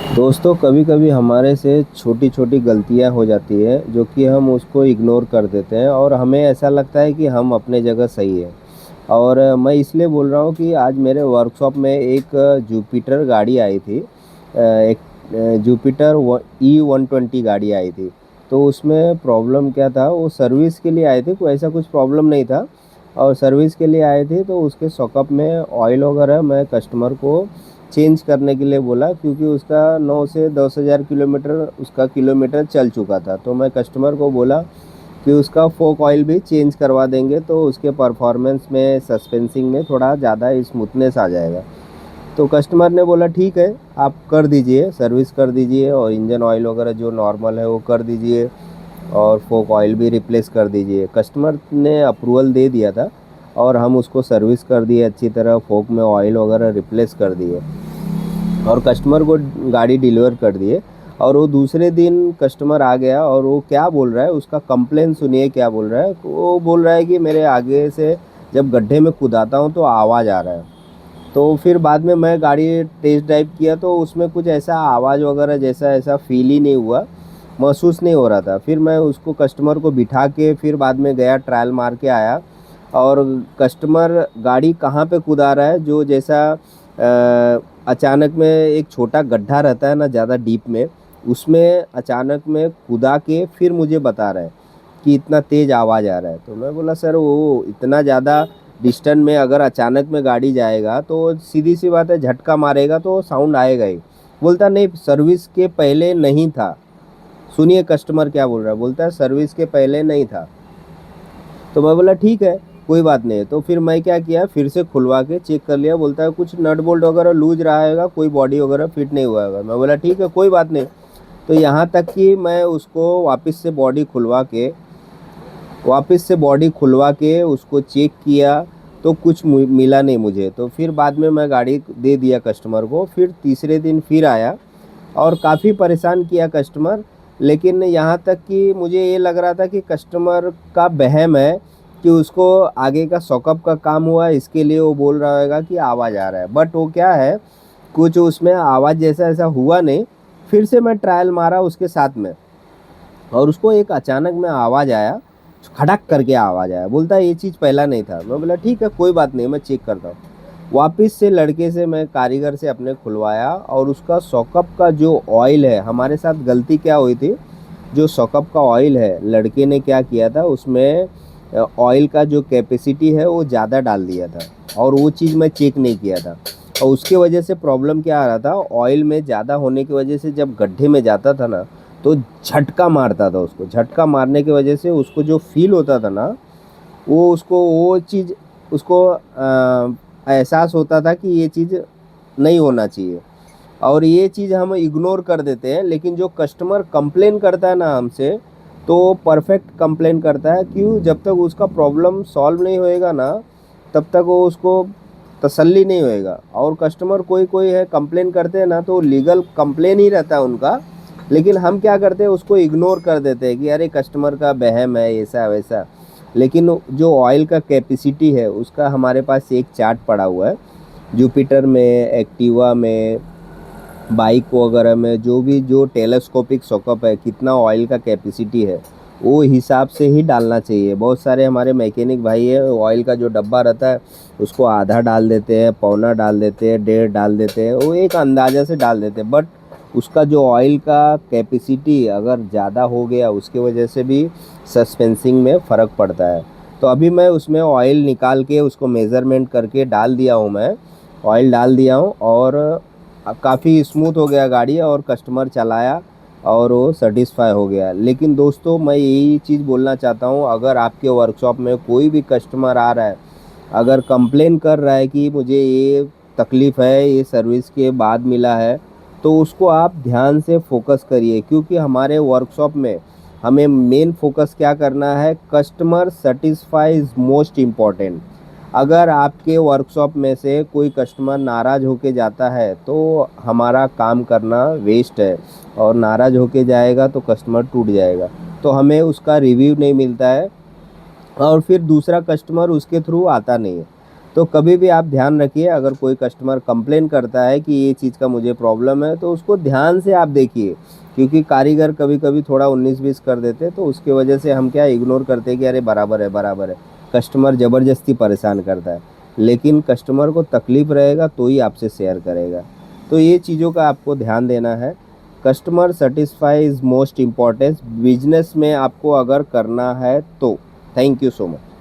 दोस्तों कभी कभी हमारे से छोटी छोटी गलतियां हो जाती है जो कि हम उसको इग्नोर कर देते हैं और हमें ऐसा लगता है कि हम अपने जगह सही है। और मैं इसलिए बोल रहा हूँ कि आज मेरे वर्कशॉप में एक जुपिटर गाड़ी आई थी। एक जुपिटर E120 गाड़ी आई थी। तो उसमें प्रॉब्लम क्या था, वो सर्विस के लिए आए थे, कोई ऐसा कुछ प्रॉब्लम नहीं था। और सर्विस के लिए आए थे तो उसके शॉकअप में ऑयल वगैरह मैं कस्टमर को चेंज करने के लिए बोला, क्योंकि उसका 9 से 10 हज़ार किलोमीटर उसका किलोमीटर चल चुका था। तो मैं कस्टमर को बोला कि उसका फोक ऑयल भी चेंज करवा देंगे तो उसके परफॉर्मेंस में, सस्पेंसिंग में थोड़ा ज़्यादा स्मूथनेस आ जाएगा। तो कस्टमर ने बोला ठीक है, आप कर दीजिए, सर्विस कर दीजिए और इंजन ऑयल वगैरह जो नॉर्मल है वो कर दीजिए और फोक ऑयल भी रिप्लेस कर दीजिए। कस्टमर ने अप्रूवल दे दिया था और हम उसको सर्विस कर दिए अच्छी तरह, फोक में ऑयल वगैरह रिप्लेस कर दिए और कस्टमर को गाड़ी डिलीवर कर दिए। और वो दूसरे दिन कस्टमर आ गया और वो क्या बोल रहा है, उसका कंप्लेन सुनिए क्या बोल रहा है। वो बोल रहा है कि मेरे आगे से जब गड्ढे में कूदाता हूँ तो आवाज़ आ रहा है। तो फिर बाद में मैं गाड़ी टेस्ट ड्राइव किया तो उसमें कुछ ऐसा आवाज़ वगैरह जैसा ऐसा फील ही नहीं हुआ, महसूस नहीं हो रहा था। फिर मैं उसको कस्टमर को बिठा के फिर बाद में गया, ट्रायल मार के आया। और कस्टमर गाड़ी कहाँ पे कूदा रहा है, जो जैसा अचानक में एक छोटा गड्ढा रहता है ना ज़्यादा डीप में, उसमें अचानक में कूदा के फिर मुझे बता रहा है कि इतना तेज़ आवाज़ आ रहा है। तो मैं बोला सर वो इतना ज़्यादा डिस्टेंस में अगर अचानक में गाड़ी जाएगा तो सीधी सी बात है, झटका मारेगा तो साउंड आएगा ही। बोलता नहीं, सर्विस के पहले नहीं था। सुनिए कस्टमर क्या बोल रहा है, बोलता है सर्विस के पहले नहीं था। तो मैं बोला ठीक है, कोई बात नहीं है। तो फिर मैं क्या किया, फिर से खुलवा के चेक कर लिया। बोलता है कुछ नट बोल्ट वगैरह लूज रहा हैगा, कोई बॉडी वगैरह फिट नहीं हुआ हैगा। मैं बोला ठीक है, कोई बात नहीं। तो यहाँ तक कि मैं उसको वापस से बॉडी खुलवा के उसको चेक किया तो कुछ मिला नहीं मुझे। तो फिर बाद में मैं गाड़ी दे दिया कस्टमर को। फिर तीसरे दिन फिर आया और काफ़ी परेशान किया कस्टमर। लेकिन यहाँ तक कि मुझे ये लग रहा था कि कस्टमर का वहम है कि उसको आगे का सॉकअप का काम हुआ है, इसके लिए वो बोल रहा होगा कि आवाज़ आ रहा है। बट वो क्या है, कुछ उसमें आवाज़ जैसा ऐसा हुआ नहीं। फिर से मैं ट्रायल मारा उसके साथ में और उसको एक अचानक में आवाज़ आया, खड़क करके आवाज़ आया। बोलता है ये चीज़ पहला नहीं था। मैं बोला ठीक है, कोई बात नहीं, मैं चेक करता हूँ। वापस से लड़के से, मैं कारीगर से अपने खुलवाया और उसका सॉकअप का जो ऑयल है, हमारे साथ गलती क्या हुई थी, जो सॉकअप का ऑयल है लड़के ने क्या किया था, उसमें ऑयल का जो कैपेसिटी है वो ज़्यादा डाल दिया था और वो चीज़ मैं चेक नहीं किया था। और उसके वजह से प्रॉब्लम क्या आ रहा था, ऑयल में ज़्यादा होने की वजह से जब गड्ढे में जाता था ना तो झटका मारता था। उसको झटका मारने की वजह से उसको जो फील होता था ना, वो उसको वो चीज़ उसको एहसास होता था कि ये चीज़ नहीं होना चाहिए। और ये चीज़ हम इग्नोर कर देते हैं। लेकिन जो कस्टमर कंप्लेन करता है ना हमसे, तो परफेक्ट कंप्लेन करता है। क्यों, जब तक उसका प्रॉब्लम सॉल्व नहीं होएगा ना तब तक वो उसको तसल्ली नहीं होएगा। और कस्टमर कोई कोई है कंप्लेन करते हैं ना तो लीगल कंप्लेन ही रहता है उनका। लेकिन हम क्या करते हैं, उसको इग्नोर कर देते हैं कि अरे कस्टमर का बहम है ऐसा वैसा। लेकिन जो ऑयल का कैपेसिटी है उसका हमारे पास एक चार्ट पड़ा हुआ है, जुपिटर में, एक्टिवा में, बाइक वगैरह में, जो भी जो टेलीस्कोपिक सॉकअप है, कितना ऑयल का कैपेसिटी है वो हिसाब से ही डालना चाहिए। बहुत सारे हमारे मैकेनिक भाई है, ऑयल का जो डब्बा रहता है उसको आधा डाल देते हैं, पौना डाल देते हैं, डेढ़ डाल देते हैं, वो एक अंदाज़ा से डाल देते हैं। बट उसका जो ऑयल का कैपेसिटी अगर ज़्यादा हो गया उसके वजह से भी सस्पेंसिंग में फ़र्क पड़ता है। तो अभी मैं उसमें ऑयल निकाल के उसको मेज़रमेंट करके डाल दिया हूँ, मैं ऑयल डाल दिया हूँ और काफ़ी स्मूथ हो गया गाड़ी और कस्टमर चलाया और वो सेटिस्फाई हो गया। लेकिन दोस्तों मैं यही चीज़ बोलना चाहता हूँ, अगर आपके वर्कशॉप में कोई भी कस्टमर आ रहा है, अगर कंप्लेन कर रहा है कि मुझे ये तकलीफ़ है, ये सर्विस के बाद मिला है, तो उसको आप ध्यान से फोकस करिए। क्योंकि हमारे वर्कशॉप में हमें मेन फोकस क्या करना है, customer satisfy is most important. अगर आपके वर्कशॉप में से कोई कस्टमर नाराज़ होके जाता है तो हमारा काम करना वेस्ट है। और नाराज़ होके जाएगा तो कस्टमर टूट जाएगा, तो हमें उसका रिव्यू नहीं मिलता है और फिर दूसरा कस्टमर उसके थ्रू आता नहीं है। तो कभी भी आप ध्यान रखिए, अगर कोई कस्टमर कंप्लेन करता है कि ये चीज़ का मुझे प्रॉब्लम है, तो उसको ध्यान से आप देखिए, क्योंकि कारीगर कभी-कभी थोड़ा 19-20 कर देते हैं, तो उसकी वजह से हम क्या इग्नोर करते हैं कि अरे बराबर है, बराबर है। कस्टमर ज़बरदस्ती परेशान करता है, लेकिन कस्टमर को तकलीफ़ रहेगा तो ही आपसे शेयर करेगा। तो ये चीज़ों का आपको ध्यान देना है। Customer satisfy is most important business में आपको अगर करना है तो। Thank you so much.